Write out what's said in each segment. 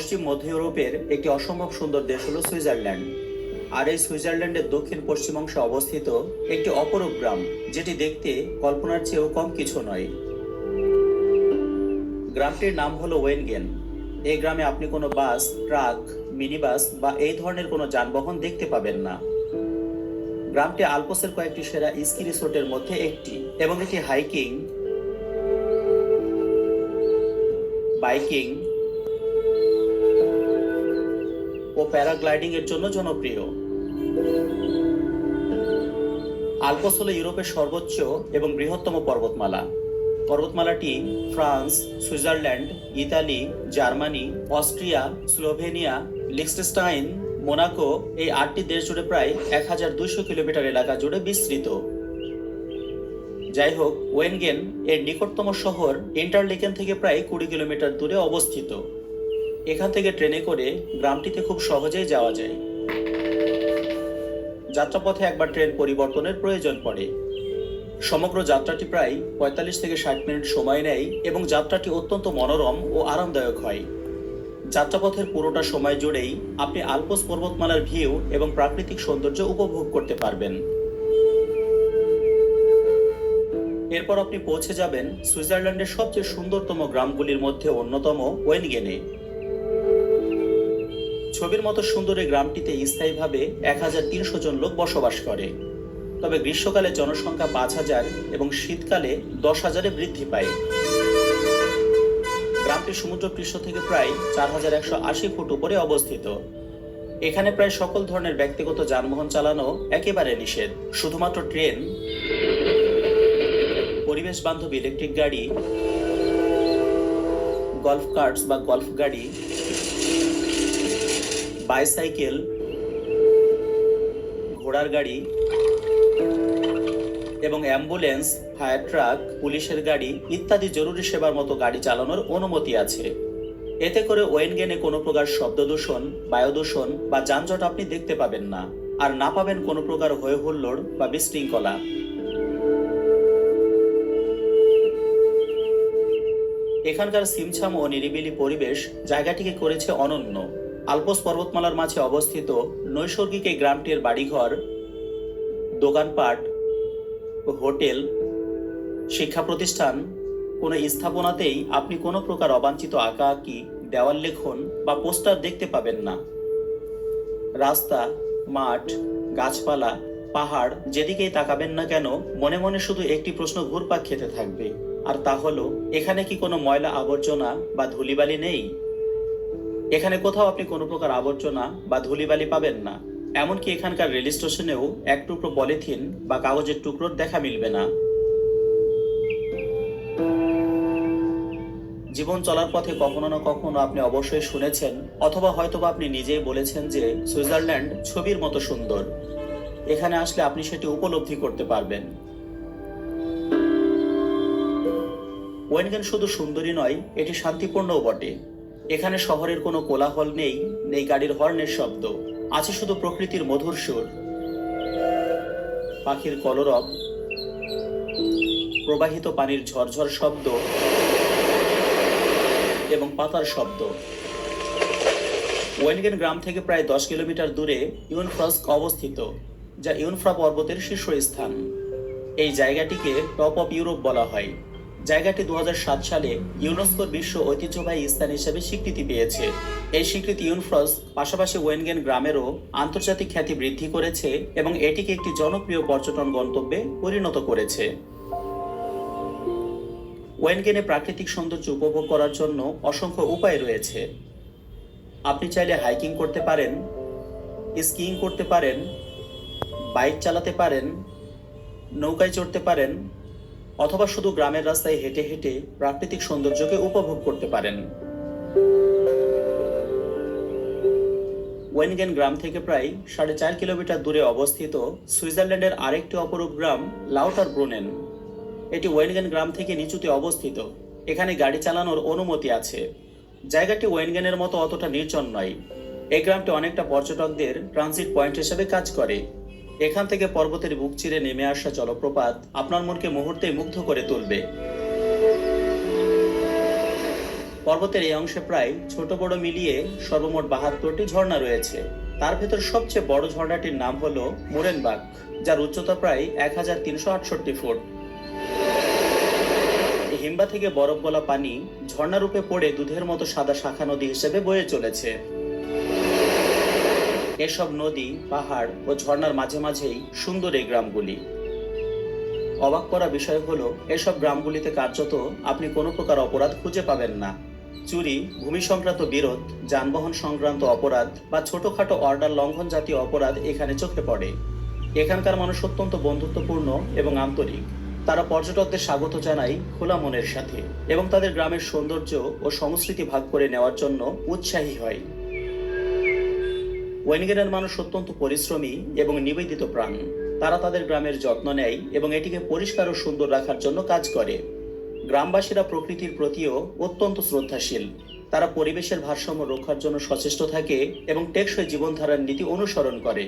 পশ্চিম মধ্য ইউরোপের একটি অসম্ভব সুন্দর দেশ হলো সুইজারল্যান্ড। আর এই সুইজারল্যান্ডের দক্ষিণ পশ্চিম অংশে অবস্থিত একটি অপরূপ গ্রাম, যেটি দেখতে কল্পনার চেয়েও কম কিছু নয়। গ্রামটির নাম হলো ওয়েনগেন। এই গ্রামে আপনি কোনো বাস, ট্রাক, মিনি বাস বা এই ধরনের কোনো যানবাহন দেখতে পাবেন না। গ্রামটি আলপসের কয়েকটি সেরা স্কি রিসোর্টের মধ্যে একটি, এবং এটি হাইকিং, বাইকিং ও প্যারাগ্লাইডিং এর জন্য জনপ্রিয়। আলপস হল ইউরোপের সর্বোচ্চ এবং বৃহত্তম পর্বতমালা। পর্বতমালাটি France, Switzerland, Italy, Germany, Austria, Slovenia, Liechtenstein, Monaco এই 8টি দেশ জুড়ে প্রায় 1200 কিলোমিটার এলাকা জুড়ে বিস্তৃত। যাই হোক, ওয়েনগেন এর নিকটতম শহর ইন্টারলেকেন থেকে প্রায় 20 কিলোমিটার দূরে অবস্থিত। এখান থেকে ট্রেনে করে গ্রামটিতে খুব সহজেই যাওয়া যায়। যাত্রাপথে একবার ট্রেন পরিবর্তনের প্রয়োজন পড়ে। সমগ্র যাত্রাটি প্রায় 45 থেকে 60 মিনিট সময় নেয় এবং যাত্রাটি অত্যন্ত মনোরম ও আরামদায়ক হয়। যাত্রাপথের পুরোটা সময় জুড়েই আপনি আলপস পর্বতমালার ভিউ এবং প্রাকৃতিক সৌন্দর্য উপভোগ করতে পারবেন। এরপর আপনি পৌঁছে যাবেন সুইজারল্যান্ডের সবচেয়ে সুন্দরতম গ্রামগুলির মধ্যে অন্যতম ওয়েনগেনে। ছবির মতো সুন্দর এই গ্রামটিতে স্থায়ীভাবে 1300 জন লোক বসবাস করে। তবে গ্রীষ্মকালে জনসংখ্যা 5000 এবং শীতকালে 10,000-এ বৃদ্ধি পায়। গ্রামটি সমুদ্রপৃষ্ঠ থেকে প্রায় 4180 ফুট উপরে অবস্থিত। এখানে প্রায় সকল ধরনের ব্যক্তিগত যানবাহন চালানো একেবারে নিষেধ। শুধুমাত্র ট্রেন, পরিবেশ বান্ধব ইলেকট্রিক গাড়ি, গল্ফ কার্টস বা গল্ফ গাড়ি, বাইসাইকেল, ঘোড়ার গাড়ি এবং অ্যাম্বুলেন্স, ফায়ার ট্রাক, পুলিশের গাড়ি ইত্যাদি জরুরি সেবার মতো গাড়ি চালানোর অনুমতি আছে। এতে করে ওয়েনগেনে কোনো প্রকার শব্দ দূষণ, বায়ু দূষণ বা যানজট আপনি দেখতে পাবেন না, আর না পাবেন কোনো প্রকার হই হুল্লোড় বা বিশৃঙ্খলা। এখানকার ছিমছাম ও নিরিবিলি পরিবেশ জায়গাটিকে করেছে অনন্য। আলপস পর্বতমালার মাঝে অবস্থিত নৈসর্গিক এই গ্রামটির বাড়িঘর, দোকানপাট, হোটেল, শিক্ষা প্রতিষ্ঠান, কোনো স্থাপনাতেই আপনি কোনো প্রকার অবাঞ্ছিত আঁকাআঁকি, দেওয়াল লেখন বা পোস্টার দেখতে পাবেন না। রাস্তা, মাঠ, গাছপালা, পাহাড় যেদিকেই তাকাবেন না কেন, মনে মনে শুধু একটি প্রশ্ন ঘুরপাক খেতে থাকবে, আর তা হলো, এখানে কি কোনো ময়লা আবর্জনা বা ধুলিবালি নেই? এখানে কোথাও আপনি কোনো প্রকার আবর্জনা বা ধুলিবালি পাবেন না। এমনকি এখানকার রেল স্টেশনেও এক টুকরো পলিথিন বা কাগজের টুকরোর দেখা মিলবে না। জীবন চলার পথে কখনো না কখনো আপনি অবশ্যই শুনেছেন, অথবা হয়তোবা আপনি নিজেই বলেছেন যে সুইজারল্যান্ড ছবির মতো সুন্দর। এখানে আসলে আপনি সেটি উপলব্ধি করতে পারবেন। ওয়েনগেন শুধু সুন্দরী নয়, এটি শান্তিপূর্ণও বটে। এখানে শহরের কোনো কোলাহল নেই, নেই গাড়ির হর্নের শব্দ, আছে শুধু প্রকৃতির মধুর সুর, পাখির কলরব, প্রবাহিত পানির ঝরঝর শব্দ এবং পাতার শব্দ। ওয়েনগেন গ্রাম থেকে প্রায় 10 কিলোমিটার দূরে ইউনফ্রস্ক অবস্থিত, যা ইউনফ্রা পর্বতের শীর্ষস্থান। এই জায়গাটিকে টপ অফ ইউরোপ বলা হয়। জায়গাটি 2007 সালে ইউনেস্কোর বিশ্ব ঐতিহ্যবাহী স্থান হিসেবে স্বীকৃতি পেয়েছে। এই স্বীকৃতি ইউনফ্রস্ক পাশাপাশি ওয়েনগেন গ্রামেরও আন্তর্জাতিক খ্যাতি বৃদ্ধি করেছে এবং এটিকে একটি জনপ্রিয় পর্যটন গন্তব্যে পরিণত করেছে। ওয়েনগেনে প্রাকৃতিক সৌন্দর্য উপভোগ করার জন্য অসংখ্য উপায় রয়েছে। আপনি চাইলে হাইকিং করতে পারেন, স্কিইং করতে পারেন, বাইক চালাতে পারেন, নৌকায় চড়তে পারেন, অথবা শুধু গ্রামের রাস্তায় হেঁটে হেঁটে প্রাকৃতিক সৌন্দর্যকে উপভোগ করতে পারেন। ওয়েনগেন গ্রাম থেকে প্রায় 4.5 কিলোমিটার দূরে অবস্থিত সুইজারল্যান্ডের আরেকটি অপরূপ গ্রাম লাউটারব্রুনেন। এটি ওয়েনগেন গ্রাম থেকে নিচুতে অবস্থিত। এখানে গাড়ি চালানোর অনুমতি আছে। জায়গাটি ওয়েনগেনের মতো অতটা নির্জন নয়। এই গ্রামটি অনেকটা পর্যটকদের ট্রানজিট পয়েন্ট হিসেবে কাজ করে। এখান থেকে পর্বতের বুক চিরে নেমে আসা জলপ্রপাত আপনার মনকে মুহূর্তেই মুগ্ধ করে তুলবে। পর্বতের এই অংশে প্রায় ছোট বড় মিলিয়ে সর্বমোট 72টি ঝর্ণা রয়েছে। তার ভেতর সবচেয়ে বড় ঝর্ণাটির নাম হলো মোরেনবাগ, যার উচ্চতা প্রায় 1368 ফুট। এই হিমবা থেকে বরফ গলা পানি ঝর্ণারূপে পড়ে দুধের মতো সাদা শাখা নদী হিসেবে বয়ে চলেছে। এসব নদী, পাহাড় ও ঝর্ণার মাঝে মাঝেই সুন্দর এই গ্রামগুলি। অবাক করা বিষয় হলো, এসব গ্রামগুলিতে কার্যত আপনি কোনো প্রকার অপরাধ খুঁজে পাবেন না। চুরি, ভূমি সংক্রান্ত বিরোধ, যানবাহন সংক্রান্ত অপরাধ বা ছোটখাটো অর্ডার লঙ্ঘন জাতীয় অপরাধ এখানে চোখে পড়ে। এখানকার মানুষ অত্যন্ত বন্ধুত্বপূর্ণ এবং আন্তরিক। তারা পর্যটকদের স্বাগত জানায় খোলা মনের সাথে এবং তাদের গ্রামের সৌন্দর্য ও সংস্কৃতি ভাগ করে নেওয়ার জন্য উৎসাহী হয়। ওয়েনগেনের মানুষ অত্যন্ত পরিশ্রমী এবং নিবেদিত প্রাণ। তারা তাদের গ্রামের যত্ন নেয় এবং এটিকে পরিষ্কার ও সুন্দর রাখার জন্য কাজ করে। গ্রামবাসীরা প্রকৃতির প্রতিও অত্যন্ত শ্রদ্ধাশীল। তারা পরিবেশের ভারসাম্য রক্ষার জন্য সচেষ্ট থাকে এবং টেকসই জীবনধারার নীতি অনুসরণ করে।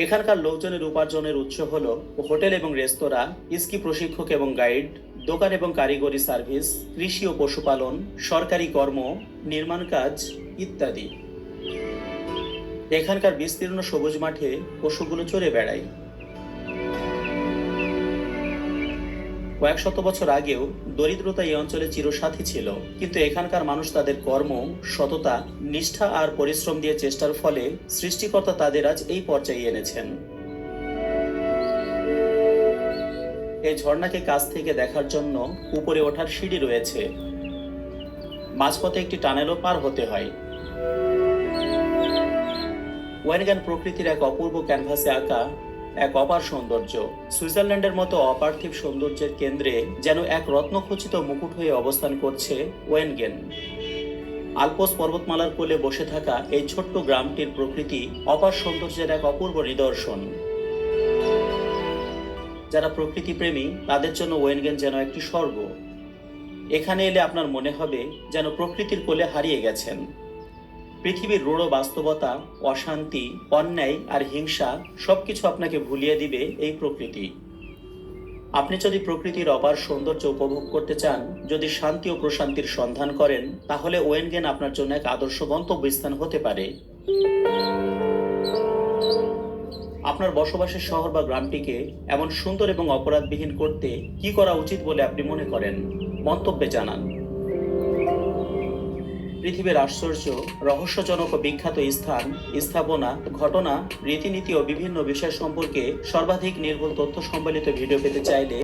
এখানকার লোকজনের উপার্জনের উৎস হল হোটেল এবং রেস্তোরাঁ, স্কি প্রশিক্ষক এবং গাইড, দোকান এবং কারিগরি সার্ভিস, কৃষি ও পশুপালন, সরকারি কর্ম, নির্মাণ কাজ ইত্যাদি। এখানকার বিস্তীর্ণ সবুজ মাঠে পশুগুলো চড়ে বেড়ায়। কয়েক শত বছর আগেও দরিদ্রতা এই অঞ্চলে চিরসাথী ছিল, কিন্তু এখানকার মানুষ তাদের কর্ম, সততা, নিষ্ঠা আর পরিশ্রম দিয়ে চেষ্টার ফলে সৃষ্টিকর্তা তাদের আজ এই পর্যায়ে এনেছেন। এই ঝর্ণাকে কাছ থেকে দেখার জন্য উপরে ওঠার সিঁড়ি রয়েছে। মাঝপথে একটি টানেলও পার হতে হয়। ওয়েনগান প্রকৃতির এক অপূর্ব ক্যানভাসে আঁকা এক অপার সৌন্দর্য। সুইজারল্যান্ডের মতো অপার্থিব সৌন্দর্যের কেন্দ্রে যেন এক রত্নখচিত মুকুট হয়ে অবস্থান করছে ওয়েনগেন। আলপস পর্বতমালার কোলে বসে থাকা এই ছোট্ট গ্রামটির প্রকৃতি অপার সৌন্দর্যের এক অপূর্ব নিদর্শন। যারা প্রকৃতি প্রেমী তাদের জন্য ওয়েনগেন যেন একটি স্বর্গ। এখানে এলে আপনার মনে হবে যেন প্রকৃতির কোলে হারিয়ে গেছেন। পৃথিবীর রূঢ় বাস্তবতা, অশান্তি, অন্যায় আর হিংসা সবকিছু আপনাকে ভুলিয়ে দিবে এই প্রকৃতি। আপনি যদি প্রকৃতির অপার সৌন্দর্য উপভোগ করতে চান, যদি শান্তি ও প্রশান্তির সন্ধান করেন, তাহলে ওয়েনগেন আপনার জন্য এক আদর্শ গন্তব্যস্থান হতে পারে। আপনার বসবাসের শহর বা গ্রামটিকে এমন সুন্দর এবং অপরাধবিহীন করতে কি করা উচিত বলে আপনি মনে করেন? মন্তব্যে জানান। পৃথিবীর আশ্চর্য, রহস্যজনক ও বিখ্যাত স্থান, স্থাপনা, ঘটনা, রীতিনীতি ও বিভিন্ন বিষয় সম্পর্কে সর্বাধিক নির্ভুল তথ্য সম্বলিত ভিডিও পেতে চাইলে